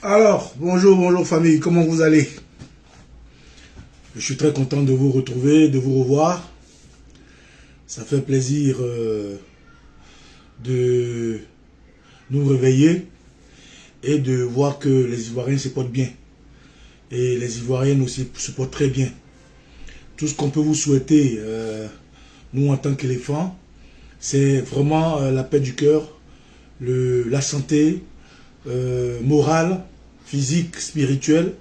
Alors, bonjour famille, comment vous allez? Je suis très content de vous retrouver, de vous revoir. Ça fait plaisir de nous réveiller et de voir que les Ivoiriens se portent bien. Et les Ivoiriennes aussi se portent très bien. Tout ce qu'on peut vous souhaiter, nous en tant qu'éléphants, c'est vraiment la paix du cœur, la santé morale, physique, spirituelle.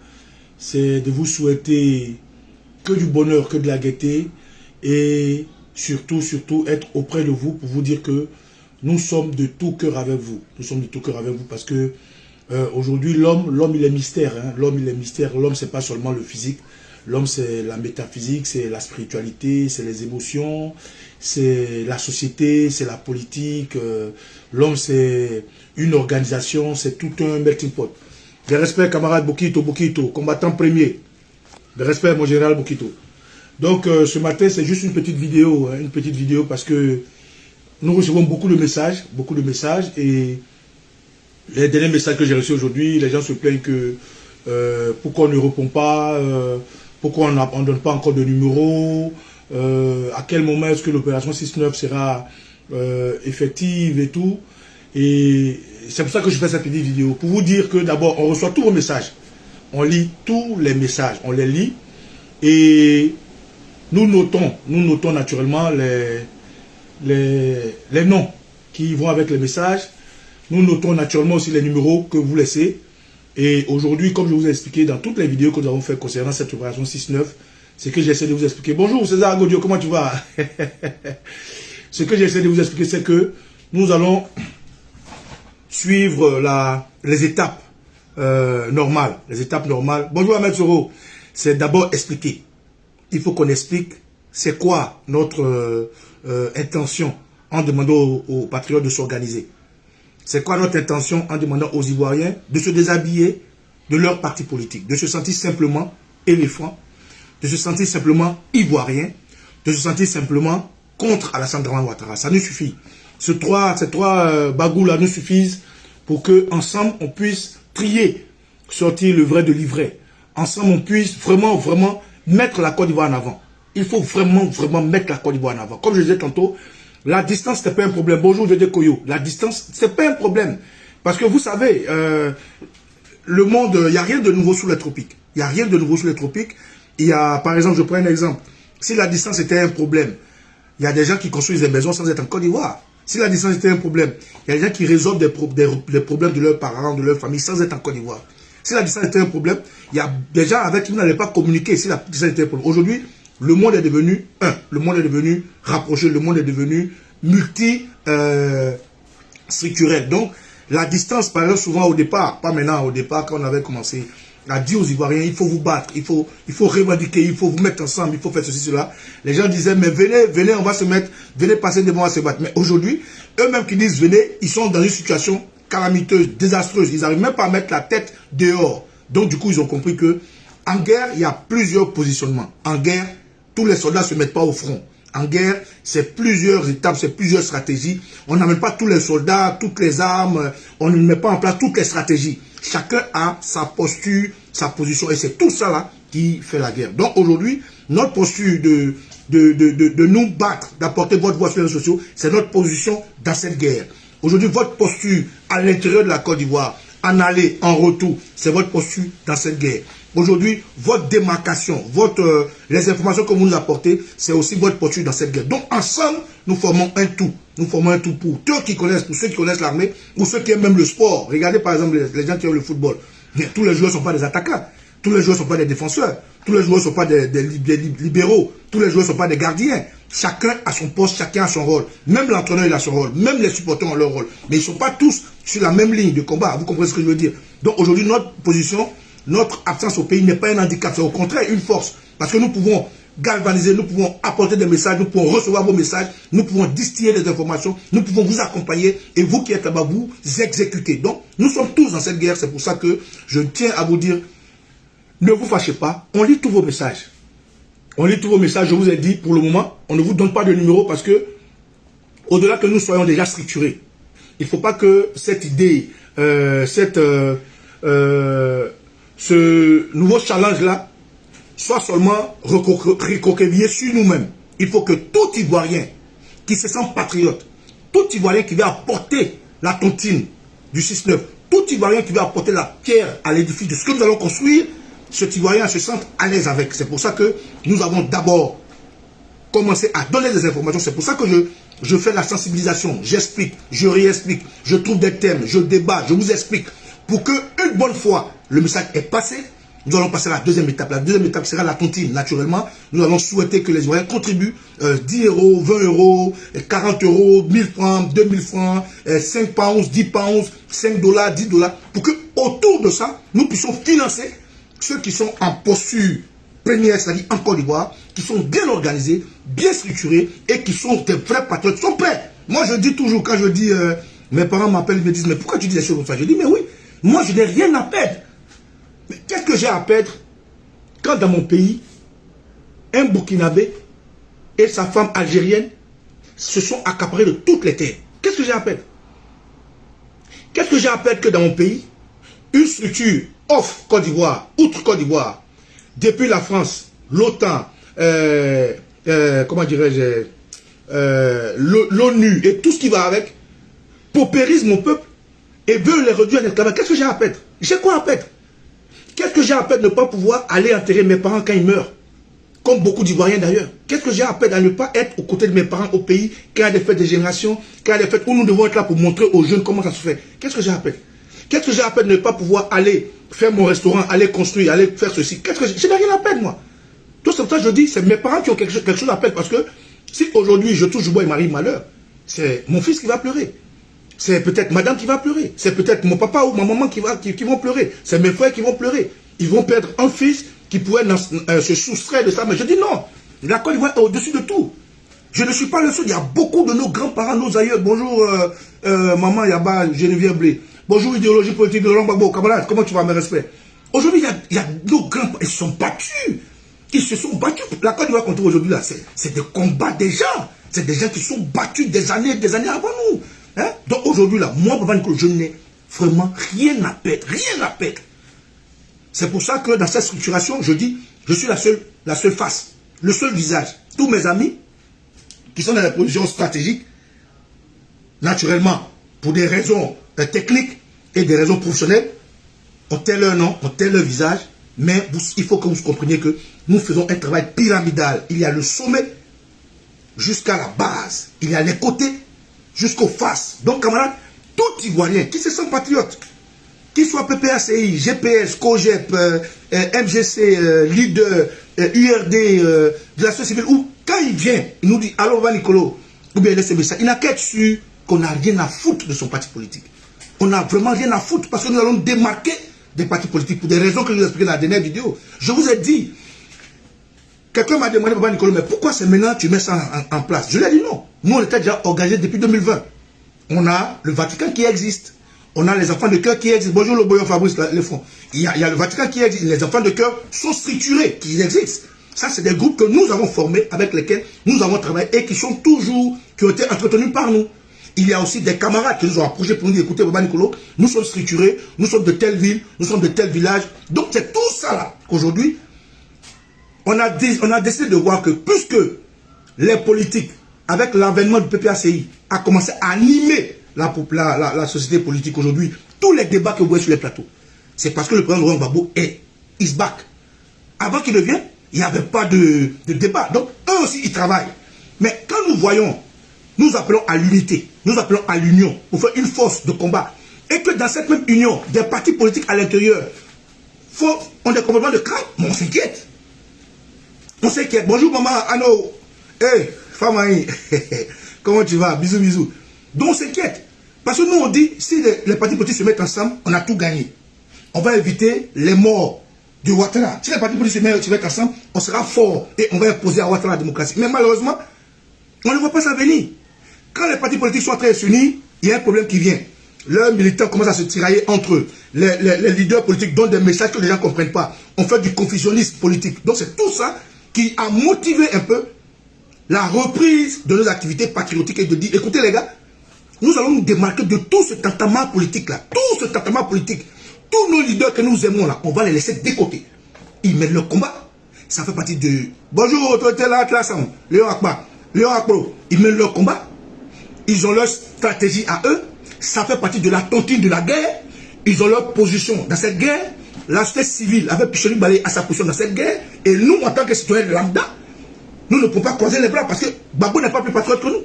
C'est de vous souhaiter que du bonheur, que de la gaieté et surtout être auprès de vous pour vous dire que nous sommes de tout cœur avec vous. Nous sommes de tout cœur avec vous parce que aujourd'hui l'homme il est mystère. Hein. L'homme il est mystère. L'homme c'est pas seulement le physique. L'homme c'est la métaphysique, c'est la spiritualité, c'est les émotions, c'est la société, c'est la politique. L'homme c'est une organisation, c'est tout un melting pot. De respect camarade Bokito, combattant premier. De respect mon général Bokito. Donc ce matin c'est juste une petite vidéo parce que nous recevons beaucoup de messages et les derniers messages que j'ai reçus aujourd'hui, les gens se plaignent que pourquoi on ne répond pas, pourquoi on ne donne pas encore de numéro, à quel moment est-ce que l'opération 6-9 sera effective et tout. Et c'est pour ça que je fais cette petite vidéo, pour vous dire que d'abord on reçoit tous vos messages, on lit tous les messages, on les lit et nous notons naturellement les noms qui vont avec les messages. Nous notons naturellement aussi les numéros que vous laissez. Et aujourd'hui, comme je vous ai expliqué dans toutes les vidéos que nous avons fait concernant cette opération 6-9, c'est que j'essaie de vous expliquer. Bonjour César Godio, comment tu vas? Ce que j'essaie de vous expliquer, c'est que nous allons suivre les étapes normales. Les étapes normales. Bonjour Ahmed Soro. C'est d'abord expliquer. Il faut qu'on explique c'est quoi notre intention en demandant aux patriotes de s'organiser. C'est quoi notre intention en demandant aux Ivoiriens de se déshabiller de leur parti politique, de se sentir simplement éléphant, de se sentir simplement ivoirien, de se sentir simplement contre Alassane Dramane Ouattara. Ça nous suffit. Ces trois bagous-là nous suffisent pour que ensemble on puisse trier, sortir le vrai de l'ivraie. Ensemble on puisse vraiment mettre la Côte d'Ivoire en avant. Il faut vraiment mettre la Côte d'Ivoire en avant. Comme je disais tantôt, la distance, ce n'est pas un problème. Bonjour, je dis Koyo. La distance, ce n'est pas un problème. Parce que vous savez, le monde, il n'y a rien de nouveau sous les tropiques. Il n'y a rien de nouveau sous les tropiques. Il y a, par exemple, je prends un exemple. Si la distance était un problème, il y a des gens qui construisent des maisons sans être en Côte d'Ivoire. Si la distance était un problème, il y a des gens qui résolvent les problèmes de leurs parents, de leur famille sans être en Côte d'Ivoire. Si la distance était un problème, il y a des gens avec qui vous n'allez pas communiquer si la distance était un problème. Aujourd'hui, le monde est devenu un. Le monde est devenu rapproché. Le monde est devenu multi-structurel. Donc, la distance, par exemple, souvent au départ, pas maintenant, au départ, quand on avait commencé à dire aux Ivoiriens, il faut vous battre, il faut revendiquer, il faut vous mettre ensemble, il faut faire ceci, cela. Les gens disaient, mais venez, on va se mettre, venez passer devant, on va se battre. Mais aujourd'hui, eux-mêmes qui disent, venez, ils sont dans une situation calamiteuse, désastreuse. Ils n'arrivent même pas à mettre la tête dehors. Donc, du coup, ils ont compris que en guerre, il y a plusieurs positionnements. En guerre, tous les soldats ne se mettent pas au front. En guerre, c'est plusieurs étapes, c'est plusieurs stratégies. On n'amène pas tous les soldats, toutes les armes, on ne met pas en place toutes les stratégies. Chacun a sa posture, sa position, et c'est tout ça là qui fait la guerre. Donc aujourd'hui, notre posture de nous battre, d'apporter votre voix sur les réseaux sociaux, c'est notre position dans cette guerre. Aujourd'hui, votre posture à l'intérieur de la Côte d'Ivoire, en aller, en retour, c'est votre posture dans cette guerre. Aujourd'hui, votre démarcation, les informations que vous nous apportez, c'est aussi votre posture dans cette guerre. Donc, ensemble, nous formons un tout. Nous formons un tout pour ceux qui connaissent, l'armée, ou ceux qui aiment même le sport. Regardez par exemple les gens qui aiment le football. Tous les joueurs ne sont pas des attaquants. Tous les joueurs ne sont pas des défenseurs. Tous les joueurs ne sont pas des libéraux. Tous les joueurs ne sont pas des gardiens. Chacun a son poste, chacun a son rôle. Même l'entraîneur, il a son rôle. Même les supporters ont leur rôle. Mais ils ne sont pas tous sur la même ligne de combat. Vous comprenez ce que je veux dire? Donc aujourd'hui, notre position, notre absence au pays n'est pas un handicap. C'est au contraire une force. Parce que nous pouvons galvaniser, nous pouvons apporter des messages, nous pouvons recevoir vos messages, nous pouvons distiller des informations, nous pouvons vous accompagner et vous qui êtes là-bas, vous exécuter. Donc, nous sommes tous dans cette guerre. C'est pour ça que je tiens à vous dire, ne vous fâchez pas, on lit tous vos messages. On lit tous vos messages, je vous ai dit, pour le moment, on ne vous donne pas de numéro parce que, au-delà que nous soyons déjà structurés, il ne faut pas que cette idée, ce nouveau challenge-là soit seulement recroquevillé sur nous-mêmes. Il faut que tout Ivoirien qui se sent patriote, tout Ivoirien qui veut apporter la tontine du 6-9, tout Ivoirien qui veut apporter la pierre à l'édifice de ce que nous allons construire, cet Ivoirien se sente à l'aise avec. C'est pour ça que nous avons d'abord commencé à donner des informations. C'est pour ça que je fais la sensibilisation, j'explique, je réexplique, je trouve des thèmes, je débat, je vous explique. Pour que une bonne fois le message est passé, nous allons passer à la deuxième étape. La deuxième étape sera la tontine, naturellement. Nous allons souhaiter que les Ivoiriens contribuent 10 euros, 20 euros, 40 euros, 1000 francs, 2000 francs, 5 pounds, 10 pounds, 5 dollars, 10 dollars, pour que autour de ça, nous puissions financer ceux qui sont en posture première, c'est-à-dire en Côte d'Ivoire, qui sont bien organisés, bien structurés et qui sont des vrais patriotes, qui sont prêts. Moi, je dis toujours, quand je dis, mes parents m'appellent, ils me disent, mais pourquoi tu dis des choses comme ça? Je dis, mais oui, moi, je n'ai rien à perdre. Mais qu'est-ce que j'ai à perdre quand dans mon pays, un Burkinabé et sa femme algérienne se sont accaparés de toutes les terres? Qu'est-ce que j'ai à perdre? Qu'est-ce que j'ai à perdre que dans mon pays, une structure off Côte d'Ivoire, outre Côte d'Ivoire, depuis la France, l'OTAN, comment dirais-je, l'ONU et tout ce qui va avec, paupérise mon peuple et veut les réduire à l'esclavage? Qu'est-ce que j'ai à perdre? J'ai quoi à perdre? Qu'est-ce que j'ai à perdre de ne pas pouvoir aller enterrer mes parents quand ils meurent? Comme beaucoup d'Ivoiriens d'ailleurs. Qu'est-ce que j'ai à perdre à ne pas être aux côtés de mes parents au pays, quand il y a des fêtes de génération, quand il y a des fêtes où nous devons être là pour montrer aux jeunes comment ça se fait? Qu'est-ce que j'ai à perdre? Qu'est-ce que j'ai à perdre de ne pas pouvoir aller faire mon restaurant, aller construire, aller faire ceci? Qu'est-ce que je n'ai rien à perdre, moi. Tout ça, je dis, c'est mes parents qui ont quelque chose à perdre, parce que si aujourd'hui je touche bois et m'arrive malheur, c'est mon fils qui va pleurer. C'est peut-être madame qui va pleurer. C'est peut-être mon papa ou ma maman qui vont pleurer. C'est mes frères qui vont pleurer. Ils vont perdre un fils qui pourrait se soustraire de ça. Mais je dis non. La Côte d'Ivoire est au-dessus de tout. Je ne suis pas le seul. Il y a beaucoup de nos grands-parents, nos aïeux. Bonjour, maman Yaba, Geneviève Blé. Bonjour, idéologie politique de Lambagbo. Camarade, comment tu vas, mes respects? Aujourd'hui, il y a nos grands-parents. Ils se sont battus. Ils se sont battus. La Côte d'Ivoire contre aujourd'hui, là, c'est des combats des gens. C'est des gens qui sont battus des années avant nous. Hein? Donc aujourd'hui, là, moi, Papa Nicolas, je n'ai vraiment rien à perdre. Rien à perdre. C'est pour ça que dans cette structuration, je dis, je suis la seule face, le seul visage. Tous mes amis qui sont dans la position stratégique, naturellement, pour des raisons techniques et des raisons professionnelles, ont tel leur nom, ont tel leur visage, mais il faut que vous compreniez que nous faisons un travail pyramidal. Il y a le sommet jusqu'à la base. Il y a les côtés jusqu'aux faces. Donc, camarades, tout Ivoirien qui se sent patriote, qu'il soit PPACI, GPS, COGEP, MGC, Leader, URD, de la société civile, ou quand il vient, il nous dit, allô, va Nicolo, ou bien laissez ça, il n'a qu'à être sûr qu'on n'a rien à foutre de son parti politique. On n'a vraiment rien à foutre parce que nous allons démarquer des partis politiques pour des raisons que je vous ai expliquées dans la dernière vidéo. Je vous ai dit, quelqu'un m'a demandé, Papa Nicolo, mais pourquoi c'est maintenant que tu mets ça en place? Je lui ai dit non. Nous, on était déjà engagés depuis 2020. On a le Vatican qui existe. On a les enfants de cœur qui existent. Bonjour le boyon Fabrice, les fonds. Il y a le Vatican qui existe. Les enfants de cœur sont structurés, qui existent. Ça, c'est des groupes que nous avons formés, avec lesquels nous avons travaillé et qui ont été entretenus par nous. Il y a aussi des camarades qui nous ont approchés pour nous dire, écoutez, Papa Nicolo, nous sommes structurés, nous sommes de telle ville, nous sommes de tel village. Donc, c'est tout ça là qu'aujourd'hui, on a décidé de voir que, puisque les politiques, avec l'avènement du PPACI, a commencé à animer la société politique aujourd'hui, tous les débats que vous voyez sur les plateaux, c'est parce que le président Laurent Gbagbo is back. Avant qu'il devienne, il n'y avait pas de débat. Donc, eux aussi, ils travaillent. Mais quand nous voyons, nous appelons à l'unité, nous appelons à l'union pour faire une force de combat. Et que dans cette même union, des partis politiques à l'intérieur ont des comportements de crâne, on s'inquiète. On s'inquiète. Bonjour maman, Anno. Hey, Famaï. Comment tu vas? Bisous, bisous. Donc on s'inquiète. Parce que nous on dit, si les partis politiques se mettent ensemble, on a tout gagné. On va éviter les morts de Ouattara. Si les partis politiques se mettent ensemble, on sera fort et on va imposer à Ouattara la démocratie. Mais malheureusement, on ne voit pas ça venir. Quand les partis politiques sont en train de s'unir, il y a un problème qui vient. Leurs militants commencent à se tirailler entre eux. Les leaders politiques donnent des messages que les gens ne comprennent pas. On fait du confusionnisme politique. Donc c'est tout ça qui a motivé un peu la reprise de nos activités patriotiques et de dire, écoutez les gars, nous allons nous démarquer de tout ce tentament politique-là. Tout ce tentament politique. tous nos leaders que nous aimons là, on va les laisser de côté. Ils mènent leur combat. Ça fait partie de... Bonjour, autorité là, Léon Akba, Léon Akbro. Ils mènent leur combat. Ils ont leur stratégie à eux. Ça fait partie de la tontine de la guerre. Ils ont leur position dans cette guerre. La société civile avec Pichoni Balé à sa position dans cette guerre. Et nous, en tant que citoyens lambda, nous ne pouvons pas croiser les bras parce que Babou n'est pas plus patriote que nous.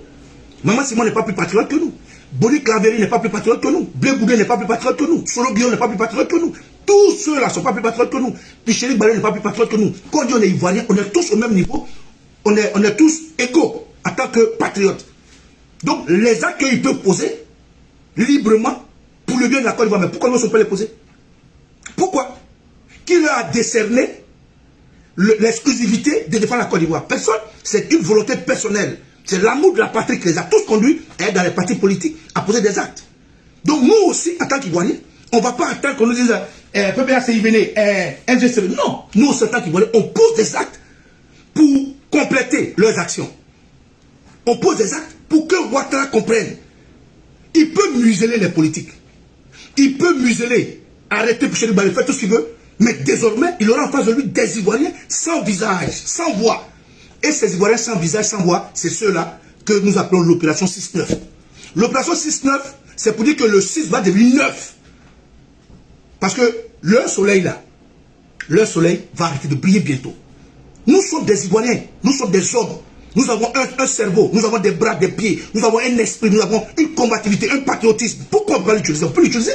Maman Simon n'est pas plus patriote que nous. Boni Claveri n'est pas plus patriote que nous. Blé Boudé n'est pas plus patriote que nous. Solo Guillaume n'est pas plus patriote que nous. Tous ceux-là ne sont pas plus patriotes que nous. Pichoni Balé n'est pas plus patriote que nous. Quand on dit on est ivoirien, on est tous au même niveau. On est tous égaux en tant que patriotes. Donc les actes qu'ils peuvent poser librement pour le bien de la Côte d'Ivoire. Mais pourquoi nous ne sommes pas les poser? Pourquoi? Qui leur a décerné l'exclusivité de défendre la Côte d'Ivoire? Personne. C'est une volonté personnelle. C'est l'amour de la patrie qui les a tous conduits à être dans les partis politiques à poser des actes. Donc nous aussi, en tant qu'Ivoiriens, on ne va pas attendre qu'on nous dise PPACI venez, NGC. Non, nous aussi, en tant qu'Ivoiriens, on pose des actes pour compléter leurs actions. On pose des actes pour que Ouattara comprenne. Il peut museler les politiques. Il peut museler, arrêter Pichoni Balé, faire tout ce qu'il veut. Mais désormais, il aura en face de lui des Ivoiriens sans visage, sans voix. Et ces Ivoiriens sans visage, sans voix, c'est ceux-là que nous appelons l'opération 6-9. L'opération 6-9, c'est pour dire que le 6 va devenir 9. Parce que leur soleil là, leur soleil va arrêter de briller bientôt. Nous sommes des Ivoiriens, nous sommes des hommes. Nous avons un cerveau, nous avons des bras, des pieds, nous avons un esprit, nous avons une combativité, un patriotisme. Pourquoi on va l'utiliser? On peut l'utiliser.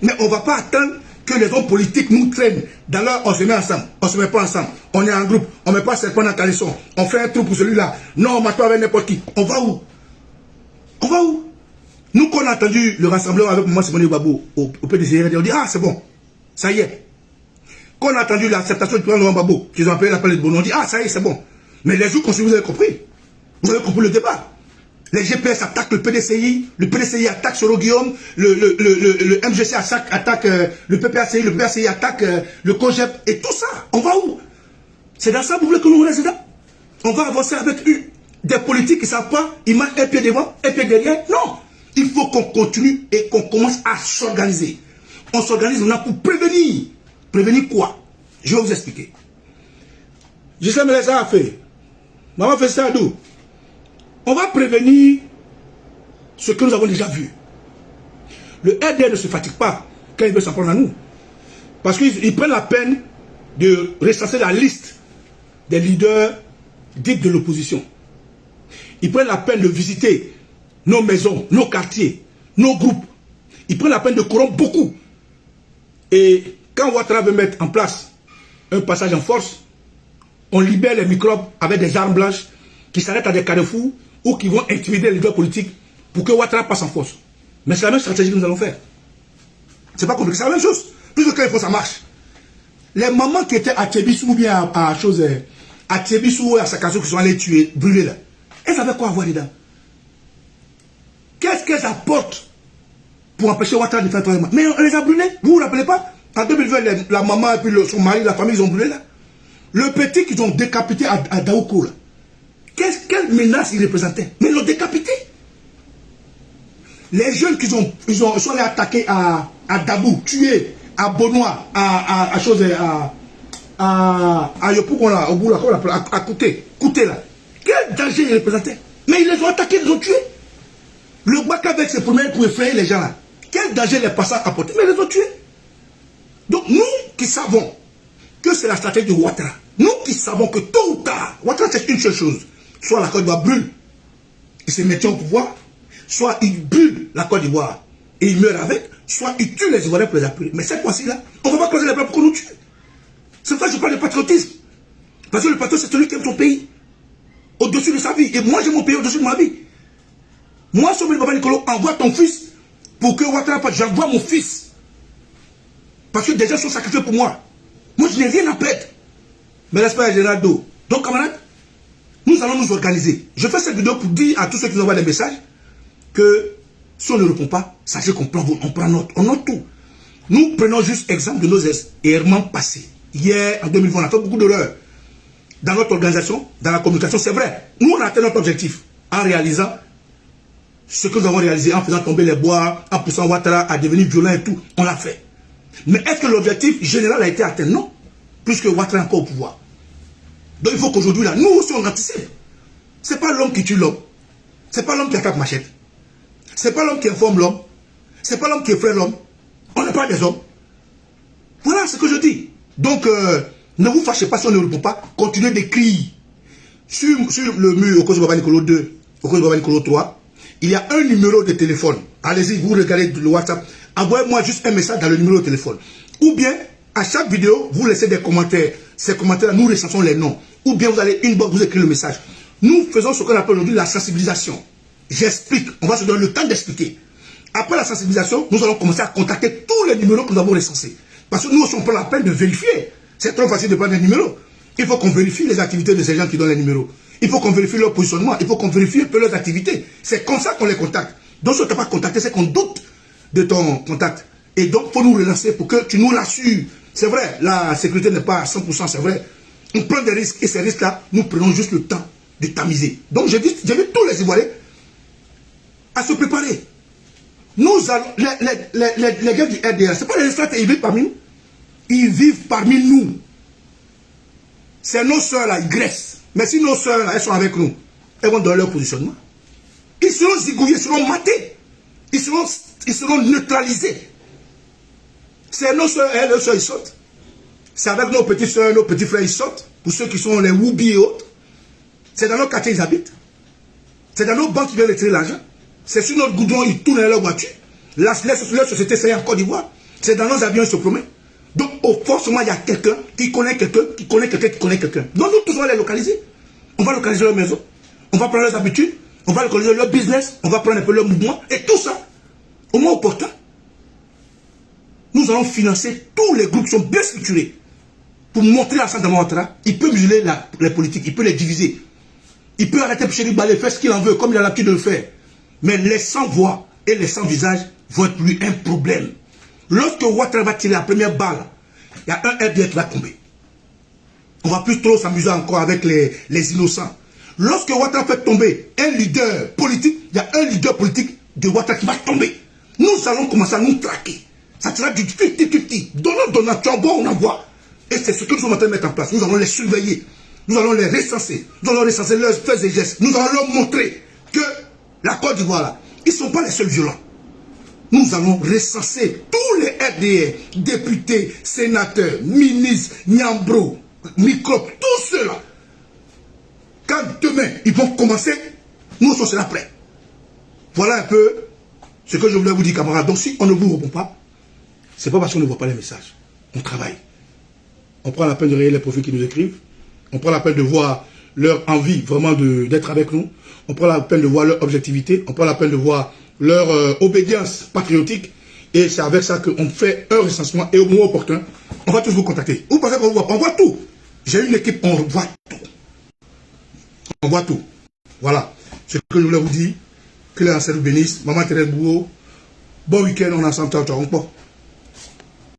Mais on ne va pas attendre que les hommes politiques nous traînent dans leur... On se met ensemble, on ne se met pas ensemble. On est en groupe, on ne met pas serpent dans la caleçon. On fait un trou pour celui-là. Non, on ne pas avec n'importe qui. On va où? On va où? Nous, quand on a entendu le rassemblement avec moi, Simone Babou, au PDC, on dit, ah, c'est bon, ça y est. Quand on a entendu l'acceptation du président Laurent Gbagbo, qu'ils ont appelé l'appel de Bono, on dit, ah, ça y est, c'est bon. Mais les jours qu'on suit, vous avez compris. Vous avez compris le débat. Les GPS attaquent le PDCI attaque Soro Guillaume, le MGC attaque le PPACI attaque le COGEP, et tout ça. On va où? C'est dans ça que vous voulez que nous reste là? On va avancer avec des politiques qui ne savent pas, ils marquent un pied devant, un pied derrière. Non. Il faut qu'on continue et qu'on commence à s'organiser. On s'organise maintenant pour prévenir. Prévenir quoi? Je vais vous expliquer. Je sais, mais les gens ont fait. Maman fait ça d'où? On va prévenir ce que nous avons déjà vu. Le RDR ne se fatigue pas quand il veut s'en prendre à nous. Parce qu'ils prennent la peine de recenser la liste des leaders dits de l'opposition. Ils prennent la peine de visiter nos maisons, nos quartiers, nos groupes. Ils prennent la peine de corrompre beaucoup. Et quand Ouattara veut mettre en place un passage en force, on libère les microbes avec des armes blanches qui s'arrêtent à des carrefours ou qui vont intimider les leaders politiques pour que Ouattara passe en force. Mais c'est la même stratégie que nous allons faire. C'est pas compliqué, c'est la même chose. Plus que il faut, ça marche. Les mamans qui étaient à Tchébissou ou bien à Tchébissou ou à Sakassou qui sont allées tuer, brûler là, elles avaient quoi à voir dedans? Qu'est-ce qu'elles apportent pour empêcher Ouattara de faire travail? Mais on les a brûlés. Vous vous rappelez pas? En 2020, la maman et puis son mari, la famille, ils ont brûlé là. Le petit qu'ils ont décapité à Daouko là. Quelle menace il représentait? Mais ils l'ont décapité. Les jeunes qui sont allés attaquer à Dabou, tuer à Bonois, à Yopougon là, au bout là, à Kouté là. Quel danger il représentait? Mais ils les ont attaqués, ils les ont tués. Le Baka avec ses promesses pour effrayer les gens là. Quel danger les passants apportaient? Mais ils les ont tués. Donc nous qui savons que c'est la stratégie de Ouattara, nous qui savons que tôt ou tard, Ouattara c'est une seule chose. Soit la Côte d'Ivoire brûle, il se met au pouvoir, soit il brûle la Côte d'Ivoire et il meurt avec, soit il tue les Ivoiriens pour les appuyer. Mais cette fois-ci là, on ne va pas croiser les bras pour qu'on nous tue. C'est pour ça que je parle de patriotisme. Parce que le patriote c'est celui qui aime son pays au-dessus de sa vie. Et moi j'ai mon pays au-dessus de ma vie. Moi, Sommet Baba Nicolo, envoie ton fils pour que Ouattara passe. J'envoie mon fils. Parce que des gens sont sacrifiés pour moi. Moi, je n'ai rien à perdre. Mais l'espère général d'eau. Donc, camarades, nous allons nous organiser. Je fais cette vidéo pour dire à tous ceux qui nous envoient des messages que si on ne répond pas, sachez qu'on prend note. On note tout. Nous prenons juste exemple de nos errements passés. Hier, en 2020, on a fait beaucoup d'erreurs. Dans notre organisation, dans la communication, c'est vrai. Nous, on a atteint notre objectif en réalisant ce que nous avons réalisé, en faisant tomber les bois, en poussant Ouattara à devenir violent et tout. On l'a fait. Mais est-ce que l'objectif général a été atteint? Non. Puisque Ouattara est encore au pouvoir. Donc il faut qu'aujourd'hui, là, nous aussi on anticipe. Ce n'est pas l'homme qui tue l'homme. Ce n'est pas l'homme qui attaque machette. Ce n'est pas l'homme qui informe l'homme. Ce n'est pas l'homme qui effraie l'homme. On n'est pas des hommes. Voilà ce que je dis. Donc, ne vous fâchez pas si on ne répond pas. Continuez d'écrire. Sur le mur, au Kozo Baba Nicolo 2, au Kozo Baba Nicolo 3, il y a un numéro de téléphone. Allez-y, vous regardez le WhatsApp. Envoyez-moi juste un message dans le numéro de téléphone. Ou bien, à chaque vidéo, vous laissez des commentaires. Ces commentaires-là, nous recensons les noms. Ou bien, vous allez inbox, vous écrivez le message. Nous faisons ce qu'on appelle aujourd'hui la sensibilisation. J'explique. On va se donner le temps d'expliquer. Après la sensibilisation, nous allons commencer à contacter tous les numéros que nous avons recensés. Parce que nous aussi, on prend la peine de vérifier. C'est trop facile de prendre un numéro. Il faut qu'on vérifie les activités de ces gens qui donnent les numéros. Il faut qu'on vérifie leur positionnement. Il faut qu'on vérifie un peu leurs activités. C'est comme ça qu'on les contacte. Donc, si on ne t'a pas contacté, c'est qu'on doute de ton contact. Et donc, il faut nous relancer pour que tu nous rassures. C'est vrai, la sécurité n'est pas à 100%, c'est vrai. On prend des risques et ces risques-là, nous prenons juste le temps de tamiser. Donc, j'invite tous les Ivoiriens à se préparer. Nous allons, les gars du RDR, ce n'est pas les stratégies, ils vivent parmi nous. Ils vivent parmi nous. C'est nos soeurs là, ils graissent. Mais si nos soeurs là, elles sont avec nous, elles vont donner leur positionnement. Ils seront zigouillés, ils seront matés. Ils seront neutralisés. C'est nos soeurs, elles, leurs soeurs, ils sautent. C'est avec nos petites soeurs, nos petits frères, ils sautent. Pour ceux qui sont les Woubi et autres. C'est dans nos quartiers, ils habitent. C'est dans nos banques qu'ils viennent retirer l'argent. C'est sur notre goudron, ils tournent dans leur voiture. Leur société, c'est en Côte d'Ivoire. C'est dans nos avions, ils se promènent. Donc, forcément, il y a quelqu'un qui connaît quelqu'un, qui connaît quelqu'un, qui connaît quelqu'un. Donc, nous tous, on va les localiser. On va localiser leur maison. On va prendre leurs habitudes. On va localiser leur business. On va prendre un peu leur mouvement. Et tout ça, au moins opportun, nous allons financer tous les groupes qui sont bien structurés. Pour montrer à Santa Ouattara, il peut museler les politiques, il peut les diviser. Il peut arrêter Chéri Balé, faire ce qu'il en veut, comme il a l'habitude de le faire. Mais les sans-voix et les sans-visages vont être lui un problème. Lorsque Ouattara va tirer la première balle, il y a un RDR qui va tomber. On ne va plus trop s'amuser encore avec les innocents. Lorsque Ouattara fait tomber un leader politique, il y a un leader politique de Ouattara qui va tomber. Nous allons commencer à nous traquer. Ça sera du 50-50. Donnant, tu envoies, on envoie. Et c'est ce que nous sommes en train de mettre en place. Nous allons les surveiller. Nous allons les recenser. Nous allons recenser leurs faits et gestes. Nous allons leur montrer que la Côte d'Ivoire, là, ils ne sont pas les seuls violents. Nous allons recenser tous les RDR, députés, sénateurs, ministres, Niambro, microbes, tous ceux-là. Quand demain, ils vont commencer, nous on sera prêts. Voilà un peu ce que je voulais vous dire, camarades. Donc si on ne vous répond pas, ce n'est pas parce qu'on ne voit pas les messages. On travaille. On prend la peine de rayer les profils qui nous écrivent. On prend la peine de voir leur envie vraiment d'être avec nous. On prend la peine de voir leur objectivité. On prend la peine de voir leur obédience patriotique. Et c'est avec ça qu'on fait un recensement. Et au moment opportun, on va tous vous contacter. Vous pensez qu'on voit pas? On voit tout. J'ai une équipe, on voit tout. On voit tout. Voilà. Ce que je voulais vous dire. Que la vous bénisse. Maman Thérèse Bouot. Bon week-end, on est ensemble. Ciao, ciao.